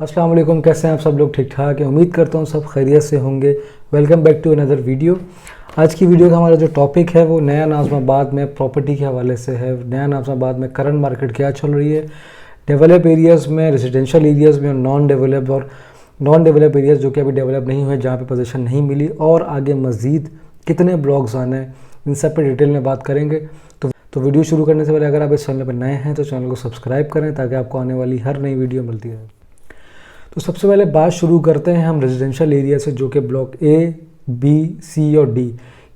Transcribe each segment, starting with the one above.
अस्सलाम वालेकुम, कैसे हैं आप सब लोग? ठीक ठाक है, उम्मीद करता हूँ सब खैरियत से होंगे। Welcome back to another video. आज की वीडियो का हमारा जो टॉपिक है वो नया नाज़िमाबाद में प्रॉपर्टी के हवाले से है। नया नाज़िमाबाद में करंट मार्केट क्या चल रही है, डेवलप एरियाज़ में, रेजिडेंशियल एरियाज़ में, और नॉन डेवलप एरियाज़ जो कि अभी डेवलप नहीं हुए, जहाँ पे पोजीशन नहीं मिली, और आगे मज़ीद कितने ब्लॉक्स आने हैं, इन सब पे डिटेल में बात करेंगे। तो वीडियो शुरू करने से पहले अगर आप इस चैनल पर नए हैं तो चैनल को सब्सक्राइब करें ताकि आपको आने वाली हर नई वीडियो मिलती रहे। तो सबसे पहले बात शुरू करते हैं हम रेजिडेंशियल एरिया से, जो कि ब्लॉक ए, बी, सी और डी,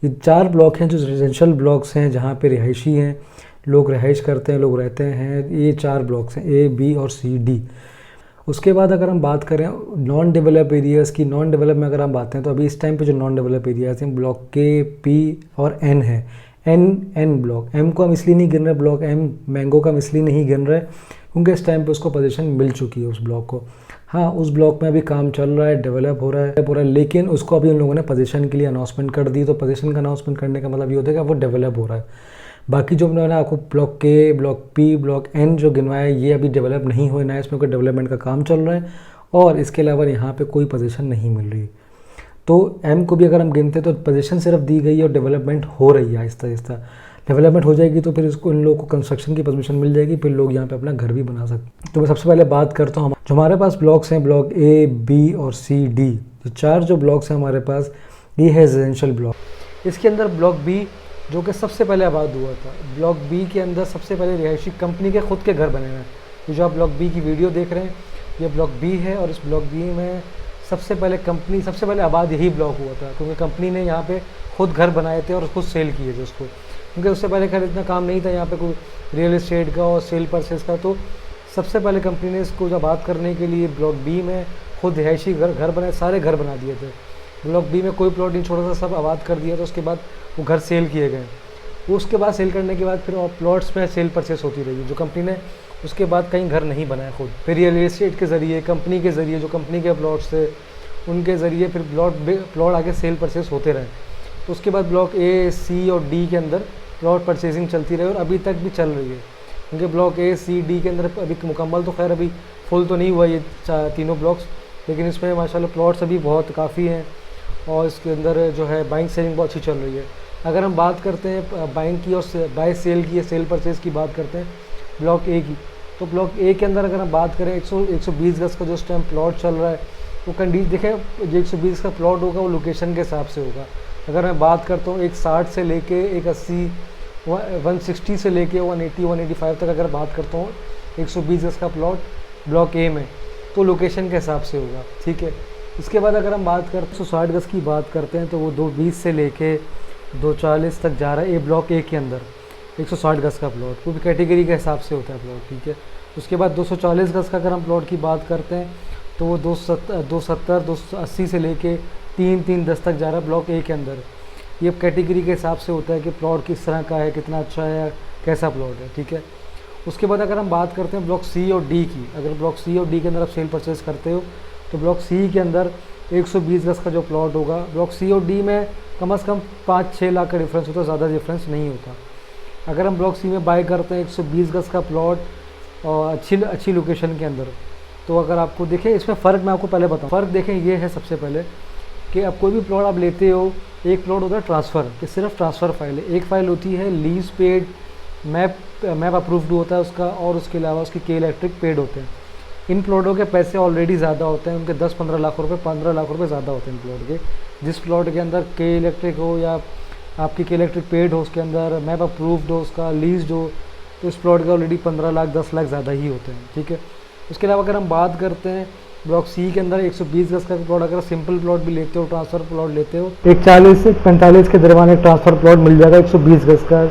ये 4 ब्लॉक हैं जो रेजिडेंशियल ब्लॉक्स हैं, जहाँ पे रिहायशी हैं, लोग रिहाइश करते हैं, लोग रहते हैं। ये 4 ब्लॉक्स हैं, ए, बी और सी, डी। उसके बाद अगर हम बात करें नॉन डेवलप एरियाज़ की, नॉन डेवलप में अगर हम बात करें तो अभी इस टाइम पे जो नॉन डेवलप एरियाज़ हैं ब्लॉक के, पी और एन है। एन ब्लॉक, एम को हम इसलिए नहीं गिन रहे, ब्लॉक एम मैंगो का हम इसलिए नहीं गिन रहे क्योंकि इस टाइम पे उसको पोजीशन मिल चुकी है उस ब्लॉक को। हाँ, उस ब्लॉक में अभी काम चल रहा है, डेवलप हो रहा है, लेकिन उसको अभी उन लोगों ने पोजीशन के लिए अनाउंसमेंट कर दी। तो पोजीशन का अनाउंसमेंट करने का मतलब ये होता है कि वो डेवलप हो रहा है। बाकी जो मैंने आपको ब्लॉक के, ब्लॉक पी, ब्लॉक एन जो गिनवाया है, ये अभी डेवलप नहीं हुए ना, इसमें कोई डेवलपमेंट का काम चल रहा है, और इसके अलावा यहाँ पे कोई पोजीशन नहीं मिल रही। तो एम को भी अगर हम गिनते तो पोजीशन सिर्फ दी गई है और डेवलपमेंट हो रही है आहिस्ता आहिस्ता। डेवलपमेंट हो जाएगी तो फिर इसको इन लोगों को कंस्ट्रक्शन की परमिशन मिल जाएगी, फिर लोग यहाँ पे अपना घर भी बना सकते हैं। तो मैं सबसे पहले बात करता हूँ जो हमारे पास ब्लॉक्स हैं, ब्लॉक ए, बी और सी, डी, जो 4 जो ब्लॉक्स हैं हमारे पास, ये है रेजिडेंशियल ब्लॉक। इसके अंदर ब्लॉक बी जो कि सबसे पहले आबाद हुआ था, ब्लॉक बी के अंदर सबसे पहले रिहायशी कंपनी के खुद के घर बने हुए हैं। ये जो आप ब्लॉक बी की वीडियो देख रहे हैं, ये ब्लॉक बी है, और इस ब्लॉक बी में सबसे पहले आबाद यही ब्लॉक हुआ था, क्योंकि कंपनी ने यहाँ पे खुद घर बनाए थे और खुद सेल किए थे उसको, क्योंकि उससे पहले खैर इतना काम नहीं था यहाँ पे कोई रियल एस्टेट का और सेल परचेज का। तो सबसे पहले कंपनी ने इसको आबाद करने के लिए ब्लॉक बी में खुद रिहायशी घर बनाए, सारे घर बना दिए थे। ब्लॉक बी में कोई प्लॉट नहीं छोड़ा था, सब आबाद कर दिया था। उसके बाद वो घर सेल किए गए। उसके बाद सेल करने के बाद फिर प्लॉट्स में सेल परचेस होती रही जो कंपनी ने, उसके बाद कहीं घर नहीं बनाया खुद। फिर रियल एस्टेट के ज़रिए, कंपनी के ज़रिए, जो कंपनी के प्लॉट्स थे उनके ज़रिए फिर प्लॉट आगे सेल परचेस होते रहे। तो उसके बाद ब्लॉक ए, सी और डी के अंदर प्लॉट परचेजिंग चलती रही और अभी तक भी चल रही है, क्योंकि ब्लॉक ए, सी, डी के अंदर अभी मुकम्मल तो खैर अभी फुल तो नहीं हुआ ये तीनों ब्लॉक्स, लेकिन इसमें माशाल्लाह प्लॉट्स अभी बहुत काफ़ी हैं और इसके अंदर जो है बाइंग सेलिंग बहुत अच्छी चल रही है। अगर हम बात करते हैं बाइंग की और बाय सेल की, सेल परचेज़ की बात करते हैं ब्लॉक ए की, तो ब्लॉक ए के अंदर अगर हम बात करें 120 गज का जो इस टाइम प्लॉट चल रहा है, वो देखें जो 120 का प्लॉट होगा वो लोकेशन के हिसाब से होगा। अगर मैं बात करता हूँ 160 से लेके 180, 160 से लेके 180, 185 तक अगर बात करता हूँ 120 गज का प्लॉट ब्लॉक ए में, तो लोकेशन के हिसाब से होगा, ठीक है। इसके बाद अगर हम बात करते हैं 160 गज की बात करते हैं, तो वो 220 से लेके 240 तक जा रहा है। ये ब्लॉक ए के अंदर 160 गज का प्लॉट, वो भी कैटेगरी के हिसाब से होता है प्लॉट, ठीक है। उसके बाद 240 गज का अगर हम प्लॉट की बात करते हैं तो वो 270, 280 से लेके 310 तक जा रहा है ब्लॉक ए के अंदर। ये कैटेगरी के हिसाब से होता है कि प्लॉट किस तरह का है, कितना अच्छा है, कैसा प्लॉट है, ठीक है। उसके बाद अगर हम बात करते हैं ब्लॉक सी और डी की, अगर ब्लॉक सी और डी के अंदर आप सेल परचेज करते हो तो ब्लॉक सी के अंदर 120 गज का जो प्लॉट होगा, ब्लॉक सी और डी में कम से कम 5-6 लाख का डिफरेंस होता है, ज़्यादा डिफरेंस नहीं होता। अगर हम ब्लॉक सी में बाय करते हैं 120 गज का प्लॉट और अच्छी लोकेशन के अंदर, तो अगर आपको देखें इसमें फ़र्क मैं आपको पहले बताऊँ। फ़र्क देखें ये है सबसे पहले कि अब कोई भी प्लॉट आप लेते हो, एक प्लॉट होता है ट्रांसफ़र, कि सिर्फ ट्रांसफ़र फाइल है। एक फ़ाइल होती है लीज पेड, मैप अप्रूव्ड होता है उसका, और उसके अलावा उसकी के इलेक्ट्रिक पेड होते हैं। इन प्लॉटों के पैसे ऑलरेडी ज़्यादा होते हैं, उनके 10-15 लाख रुपए, 15 लाख रुपए ज़्यादा होते हैं इन प्लॉट के। जिस प्लॉट के अंदर के इलेक्ट्रिक हो या आपकी के इलेक्ट्रिक पेड हो, उसके अंदर मैप अप्रूव्ड हो, उसका लीज हो, तो इस प्लॉट के ऑलरेडी 15 लाख 10 लाख ज़्यादा ही होते हैं, ठीक है। उसके अलावा अगर हम बात करते हैं ब्लॉक सी के अंदर 120 गज का प्लॉट, अगर सिंपल प्लॉट भी लेते हो, ट्रांसफ़र प्लॉट लेते हो, 140 से 45 के दरमियान एक ट्रांसफ़र प्लॉट मिल जाएगा 120 गज का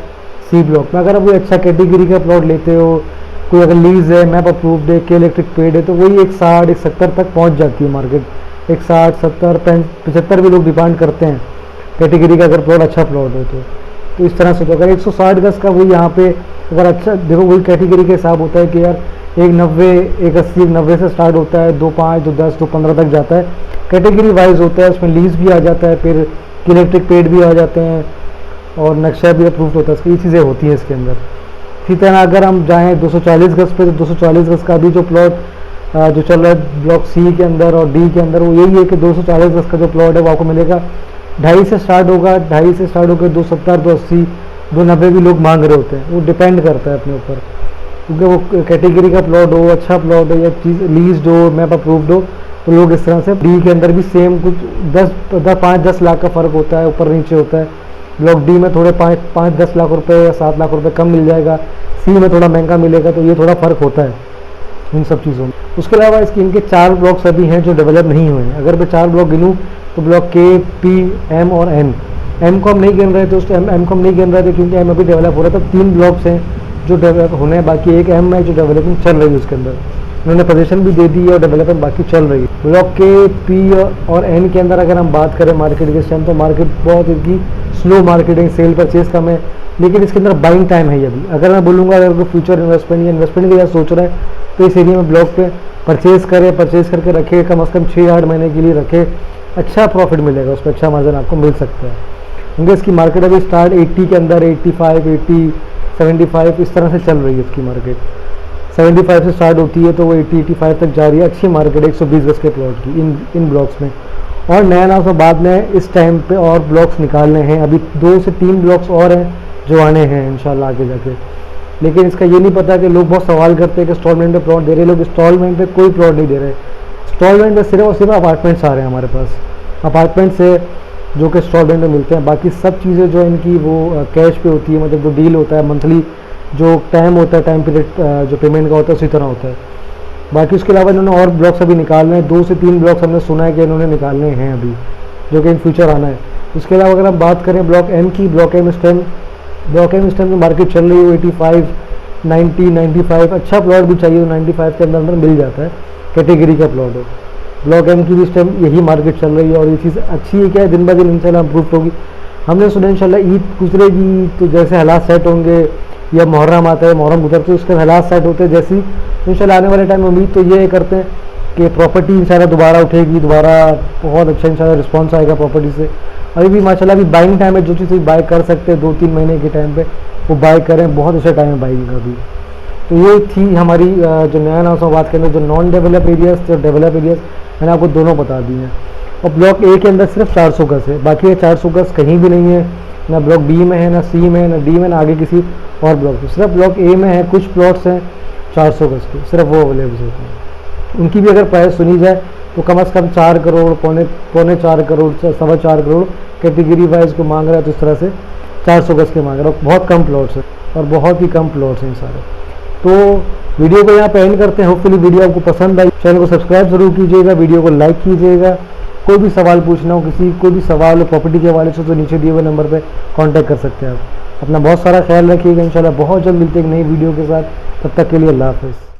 सी ब्लॉक में। अगर आप कोई अच्छा कैटेगरी का प्लॉट लेते हो, कोई अगर लीज है, मैप अप्रूव्ड है, के इलेक्ट्रिक पेड है, तो वही 160, 170 तक पहुंच जाती है मार्केट। 160, 70, 75 भी लोग डिमांड करते हैं कैटेगरी का, अगर प्लॉट अच्छा प्लॉट हो तो इस तरह से। तो अगर 160 गज का वही यहाँ पे अगर अच्छा देखो, वही कैटेगरी के हिसाब होता है कि यार 190, 180, 190 से स्टार्ट होता है, 25, 210, 215 तक जाता है, कैटेगरी वाइज होता है। उसमें लीज भी आ जाता है, फिर इलेक्ट्रिक पेड भी आ जाते हैं, और नक्शा भी अप्रूव होता है, ये चीज़ें होती हैं इसके अंदर। इसी तरह अगर हम जाएँ 240 गज पे, तो 240 गज का भी जो प्लॉट जो चल रहा है ब्लॉक सी के अंदर और डी के अंदर, वो यही है कि 240 गज का जो प्लॉट है वो आपको मिलेगा। 2.5 से स्टार्ट होगा, 2.5 से स्टार्ट होकर 270, 280, 290 भी लोग मांग रहे होते हैं। वो डिपेंड करता है अपने ऊपर, क्योंकि वो कैटेगरी का प्लॉट हो, अच्छा प्लॉट हो या चीज़ लीज्ड हो, मैप अप्रूव्ड हो, तो लोग इस तरह से। डी के अंदर भी सेम कुछ 5-10 लाख का फ़र्क होता है, ऊपर नीचे होता है। ब्लॉक डी में थोड़े 5-10 लाख रुपए या 7 लाख रुपए कम मिल जाएगा, सी में थोड़ा महंगा मिलेगा, तो ये थोड़ा फ़र्क होता है इन सब चीज़ों में। उसके अलावा इनके 4 ब्लॉक्स अभी हैं जो डेवलप नहीं हुए हैं। अगर मैं 4 ब्लॉक गिनूँ तो ब्लॉक के, पी, एम और एम को हम नहीं गिन रहे थे, उस एम को हम नहीं गिन रहे थे क्योंकि एम अभी डेवलप हो रहा था। 3 ब्लॉक्स हैं जो डेवलप होने हैं, बाकी एक एम है जो डेवलपिंग चल रही है, उसके अंदर उन्होंने पोजीशन भी दे दी है और डेवलपमेंट बाकी चल रही है। ब्लॉक के, पी और एन के अंदर अगर हम बात करें मार्केट के इस टाइम, तो मार्केट बहुत इनकी स्लो मार्केटिंग, सेल परचेज कम है, लेकिन इसके अंदर बाइंग टाइम है अभी। अगर मैं बोलूँगा अगर कोई फ्यूचर इन्वेस्टमेंट या इन्वेस्टमेंट के लिए सोच रहा है तो इस एरिया में ब्लॉक पे परचेज करके रखे, कम से कम 6-8 महीने के लिए रखे, अच्छा प्रॉफिट मिलेगा, उस पर अच्छा मार्जिन आपको मिल सकता है। क्योंकि इसकी मार्केट अभी स्टार्ट 80 के अंदर, 85, 80, 75 इस तरह से चल रही है इसकी मार्केट। 75 से स्टार्ट होती है तो वो 80-85 तक जा रही है। अच्छी मार्केट है 120 गज के प्लॉट की इन ब्लॉक्स में। और नया नाम से बाद में इस टाइम पे और ब्लॉक्स निकालने हैं, अभी 2 से 3 ब्लॉक्स और हैं जो आने हैं इंशाल्लाह आगे जाके। लेकिन इसका ये नहीं पता कि लोग बहुत सवाल करते हैं कि इंस्टॉलमेंट पे प्लॉट दे रहे, लोग इंस्टॉलमेंट पे कोई प्लॉट नहीं दे रहे। इंस्टॉलमेंट पे सिर्फ और सिर्फ अपार्टमेंट्स आ रहे हैं हमारे पास, अपार्टमेंट से जो कि इंस्टॉलमेंट में मिलते हैं। बाकी सब चीज़ें जो इनकी वो कैश पे होती है, मतलब जो डील होता है मंथली, जो टाइम होता है, टाइम पीरियड जो पेमेंट का होता है उसी तरह होता है। बाकी उसके अलावा इन्होंने और ब्लॉक्स अभी निकालने हैं, 2 से 3 ब्लॉक्स हमने सुना है कि इन्होंने निकालने हैं अभी, जो कि इन फ्यूचर आना है। उसके अलावा अगर हम बात करें ब्लॉक एम की, ब्लॉक एम इस टाइम की मार्केट चल रही है 85, 90, 95। अच्छा प्लॉट भी चाहिए तो 95 के अंदर मिल जाता है, कैटेगरी का प्लॉट हो। ब्लॉक एम की भी इस टाइम यही मार्केट चल रही है और ये चीज़ अच्छी है, क्या है दिन ब दिन इंशाल्लाह इम्प्रूव होगी। हमने सुना इंशाल्लाह ईद गुजरेगी तो जैसे हालात सेट होंगे, या मुहर्रम आता है, मुहर्रम गुजरते तो उसके हालात सेट होते हैं जैसी, इंशाल्लाह आने वाले टाइम में उम्मीद तो ये करते हैं कि प्रॉपर्टी इंशाल्लाह दोबारा उठेगी, दोबारा बहुत अच्छा इंशाल्लाह रिस्पॉन्स आएगा प्रॉपर्टी से। अभी भी माशाल्लाह अभी बाइंग टाइम है, जो चीज़ बाय कर सकते हैं 2-3 महीने के टाइम पे वो बाय करें, बहुत अच्छा टाइम है बाइंग का भी। तो ये थी हमारी जो नया नाम से बात करें, जो नॉन डेवलप एरियाज, जो डेवलप एरियाज मैंने आपको दोनों बता दिए हैं। और ब्लॉक ए के अंदर सिर्फ 400 गज है, बाकी ये 400 गज कहीं भी नहीं है, ना ब्लॉक बी में है, ना सी में है, ना डी में, ना आगे किसी और ब्लॉक में। सिर्फ ब्लॉक ए में है, कुछ प्लॉट्स हैं 400 गज के, सिर्फ वो अवेलेबल होते हैं। उनकी भी अगर प्राइस सुनी जाए तो कम से कम 4 करोड़, पौने 4 करोड़, 4.25 करोड़ कैटेगरी वाइज को मांग रहा है, तो इस तरह से 400 गज के मांग रहा है। बहुत कम प्लॉट्स हैं और बहुत ही कम प्लॉट्स हैं सारे। तो वीडियो को यहाँ पे एंड करते हैं। होपफुली वीडियो आपको पसंद आई। चैनल को सब्सक्राइब जरूर कीजिएगा, वीडियो को लाइक कीजिएगा। कोई भी सवाल पूछना हो, कोई भी सवाल हो प्रॉपर्टी के हवाले से, तो नीचे दिए हुए नंबर पे कांटेक्ट कर सकते हैं आप। अपना बहुत सारा ख्याल रखिएगा, इंशाल्लाह बहुत जल्द मिलते हैं एक नई वीडियो के साथ। तब तक के लिए अल्लाह हाफ़िज़।